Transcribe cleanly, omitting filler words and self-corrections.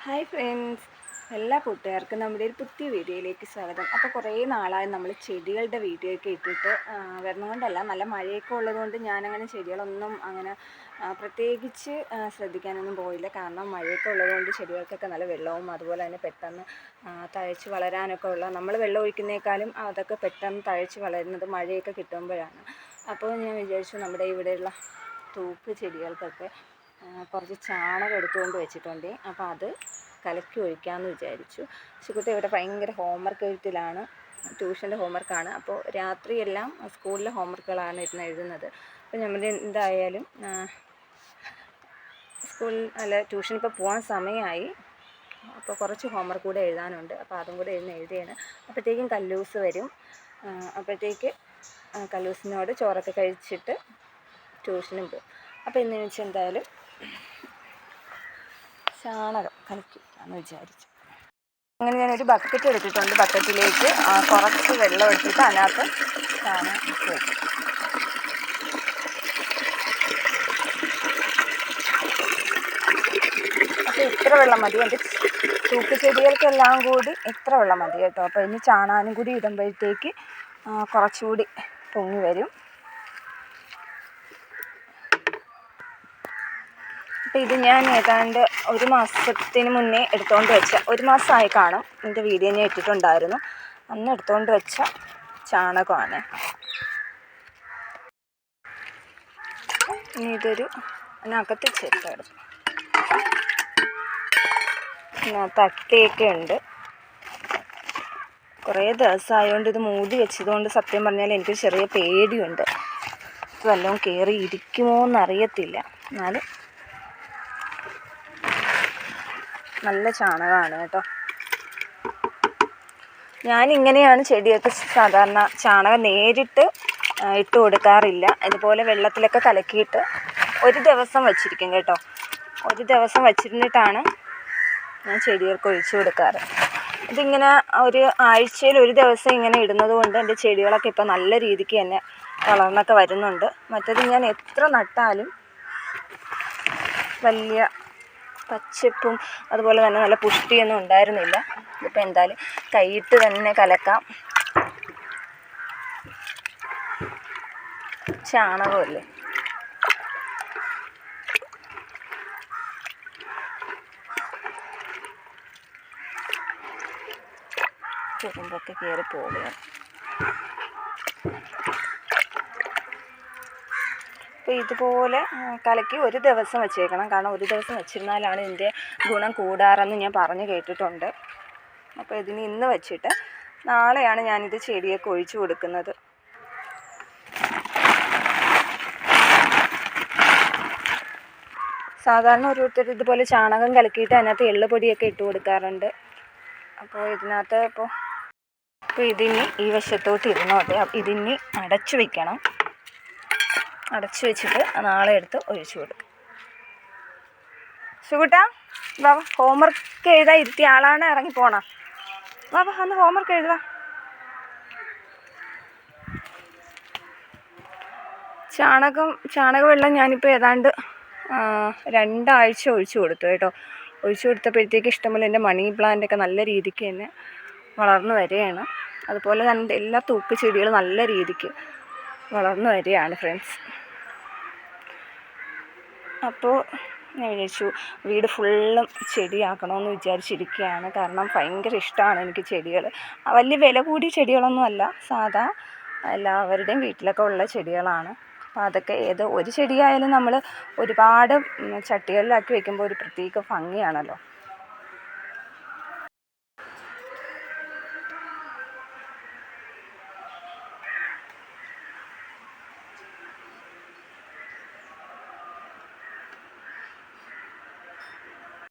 Hi friends, എല്ലാ കൂട്ടുകാർക്കും നമ്മുടെ ഒരു പുതിയ വീഡിയോയിലേക്ക് സ്വാഗതം. അപ്പോൾ കുറേ നാളായി നമ്മൾ ചെടികളുടെ വീഡിയോ ഒക്കെ ഇട്ടിട്ട് വരുന്നതുകൊണ്ടല്ല, നല്ല മഴയൊക്കെ ഉള്ളതുകൊണ്ട് ഞാനങ്ങനെ ചെടികളൊന്നും അങ്ങനെ പ്രത്യേകിച്ച് ശ്രദ്ധിക്കാനൊന്നും പോയില്ല. കാരണം മഴയൊക്കെ ഉള്ളതുകൊണ്ട് ചെടികൾക്കൊക്കെ നല്ല വെള്ളവും അതുപോലെ തന്നെ പെട്ടെന്ന് തഴച്ച് വളരാനൊക്കെ ഉള്ള, നമ്മൾ വെള്ളം ഒഴിക്കുന്നേക്കാളും അതൊക്കെ പെട്ടെന്ന് തഴച്ച് വളരുന്നത് മഴയൊക്കെ കിട്ടുമ്പോഴാണ്. അപ്പോൾ ഞാൻ വിചാരിച്ചു നമ്മുടെ ഇവിടെയുള്ള തൂക്ക് ചെടികൾക്കൊക്കെ കുറച്ച് ചാണകം എടുത്തുകൊണ്ട് വെച്ചിട്ടുണ്ട്. അപ്പോൾ അത് കലക്കി ഒഴിക്കാമെന്ന് വിചാരിച്ചു. ശുകുട്ടി ഇവിടെ ഭയങ്കര ഹോംവർക്ക് എഴുത്തിലാണ്, ട്യൂഷൻ്റെ ഹോംവർക്കാണ്. അപ്പോൾ രാത്രിയെല്ലാം സ്കൂളിലെ ഹോംവർക്കുകളാണ് ഇരുന്ന് എഴുതുന്നത്. അപ്പോൾ നമ്മൾ എന്തായാലും ട്യൂഷൻ ഇപ്പോൾ പോകാൻ സമയമായി. അപ്പോൾ കുറച്ച് ഹോംവർക്ക് കൂടെ എഴുതാനുണ്ട്. അപ്പോൾ അതും കൂടെ എഴുതിയാണ്. അപ്പോഴത്തേക്കും കല്ലൂസ് വരും. അപ്പോഴത്തേക്ക് കല്ലൂസിനോട് ചോറൊക്കെ കഴിച്ചിട്ട് ട്യൂഷനും പോകും. അപ്പോൾ ഇന്ന് വെച്ച് എന്തായാലും ചാണകം കലക്കിക്കാമെന്ന് വിചാരിച്ചു. അങ്ങനെ ഞാനൊരു ബക്കറ്റ് എടുത്തിട്ടുണ്ട്. ബക്കറ്റിലേക്ക് കുറച്ച് വെള്ളം എടുത്തിട്ട് അതിനകത്ത് ചാണകം വയ്ക്കും. അപ്പോൾ ഇത്ര വെള്ളം മതി. എൻ്റെ തൂക്ക് ചെടികൾക്കെല്ലാം കൂടി ഇത്ര വെള്ളം മതി കേട്ടോ. അപ്പോൾ ഇനി ചാണകം കൂടി ഇടുമ്പോഴത്തേക്ക് കുറച്ചുകൂടി പൊങ്ങി വരും. അപ്പോൾ ഇത് ഞാൻ ഏതാണ്ട് ഒരു മാസത്തിന് മുന്നേ എടുത്തുകൊണ്ട് വെച്ച, ഒരു മാസമായി കാണും, എൻ്റെ വീഡിയോ ഞാൻ ഇട്ടിട്ടുണ്ടായിരുന്നു. അന്ന് എടുത്തുകൊണ്ട് വെച്ച ചാണകമാണ്. ഇനി ഇതൊരു അതിനകത്ത് ചെറുതെടുത്തു. ഇതിനകത്ത് അട്ടയൊക്കെ ഉണ്ട്. കുറേ ദിവസമായതുകൊണ്ട് ഇത് മൂടി വെച്ചതുകൊണ്ട് സത്യം പറഞ്ഞാൽ എനിക്ക് ചെറിയ പേടിയുണ്ട്. ഇത് വല്ലതും കയറി ഇരിക്കുമോ എന്നറിയത്തില്ല. എന്നാലും നല്ല ചാണകമാണ് കേട്ടോ. ഞാനിങ്ങനെയാണ് ചെടിയൊക്കെ സാധാരണ ചാണകം നേരിട്ട് ഇട്ട് കൊടുക്കാറില്ല. ഇതുപോലെ വെള്ളത്തിലൊക്കെ കലക്കിയിട്ട് ഒരു ദിവസം വച്ചിരിക്കും കേട്ടോ. ഒരു ദിവസം വച്ചിരുന്നിട്ടാണ് ഞാൻ ചെടികൾക്ക് ഒഴിച്ചു കൊടുക്കാറ്. ഇതിങ്ങനെ ഒരു ആഴ്ചയിൽ ഒരു ദിവസം ഇങ്ങനെ ഇടുന്നത് കൊണ്ട് എൻ്റെ ചെടികളൊക്കെ ഇപ്പോൾ നല്ല രീതിക്ക് തന്നെ വളർന്നൊക്കെ വരുന്നുണ്ട്. മറ്റേത് ഞാൻ എത്ര നട്ടാലും വലിയ പച്ചപ്പും അതുപോലെ തന്നെ നല്ല പുഷ്ടിയൊന്നും ഉണ്ടായിരുന്നില്ല. ഇതിപ്പോൾ എന്തായാലും കൈയിട്ട് തന്നെ കലക്കാം. ചാണകമല്ലേ. തുരുമ്പൊക്കെ കയറി പോവുകയാണ്. അപ്പോൾ ഇതുപോലെ കലക്കി ഒരു ദിവസം വെച്ചേക്കണം. കാരണം ഒരു ദിവസം വെച്ചിരുന്നാലാണ് ഇതിൻ്റെ ഗുണം കൂടാറെന്ന് ഞാൻ പറഞ്ഞു കേട്ടിട്ടുണ്ട്. അപ്പോൾ ഇതിന് ഇന്ന് വെച്ചിട്ട് നാളെയാണ് ഞാനിത് ചെടിയൊക്കെ ഒഴിച്ചു കൊടുക്കുന്നത്. സാധാരണ ഓരോരുത്തർ ഇതുപോലെ ചാണകം കലക്കിയിട്ട് അതിനകത്ത് എള്ളുപൊടിയൊക്കെ ഇട്ട് കൊടുക്കാറുണ്ട്. അപ്പോൾ ഇതിനകത്ത് ഇപ്പോൾ ഇതിനി ഈ വശത്തോട്ട് ഇരുന്നോട്ടെ. ഇതിനി അടച്ചു വയ്ക്കണം. അടച്ചു വെച്ചിട്ട് നാളെ എടുത്ത് ഒഴിച്ചു കൊടുക്കും. സുകുട്ടാ വാ, ഹോംവർക്ക് എഴുതാൻ ഇരുത്തിയ ആളാണ്, ഇറങ്ങിപ്പോണം. വാ അന്ന് ഹോംവർക്ക് എഴുതുക. ചാണകവെള്ളം ഞാനിപ്പോൾ ഏതാണ്ട് 2 ആഴ്ച ഒഴിച്ചു കൊടുത്തു കേട്ടോ. ഒഴിച്ചു കൊടുത്തപ്പോഴത്തേക്ക് ഇഷ്ടംപോലെ എൻ്റെ മണി പ്ലാന്റൊക്കെ നല്ല രീതിക്ക് തന്നെ വളർന്നു വരികയാണ്. അതുപോലെ തന്നെ എല്ലാ തൂക്ക് ചെടികളും നല്ല രീതിക്ക് വളർന്നു വരികയാണ് ഫ്രണ്ട്സ്. അപ്പോൾ ഞാൻ വിചാരിച്ചു വീട് ഫുള്ളും ചെടിയാക്കണമെന്ന് വിചാരിച്ചിരിക്കുകയാണ്. കാരണം ഭയങ്കര ഇഷ്ടമാണ് എനിക്ക് ചെടികൾ. വലിയ വില കൂടിയ ചെടികളൊന്നും അല്ല, സാധാ എല്ലാവരുടെയും വീട്ടിലൊക്കെ ഉള്ള ചെടികളാണ്. അപ്പോൾ അതൊക്കെ ഒരു ചെടിയായാലും നമ്മൾ ഒരുപാട് ചട്ടികളിലാക്കി വയ്ക്കുമ്പോൾ ഒരു പ്രത്യേക ഭംഗിയാണല്ലോ.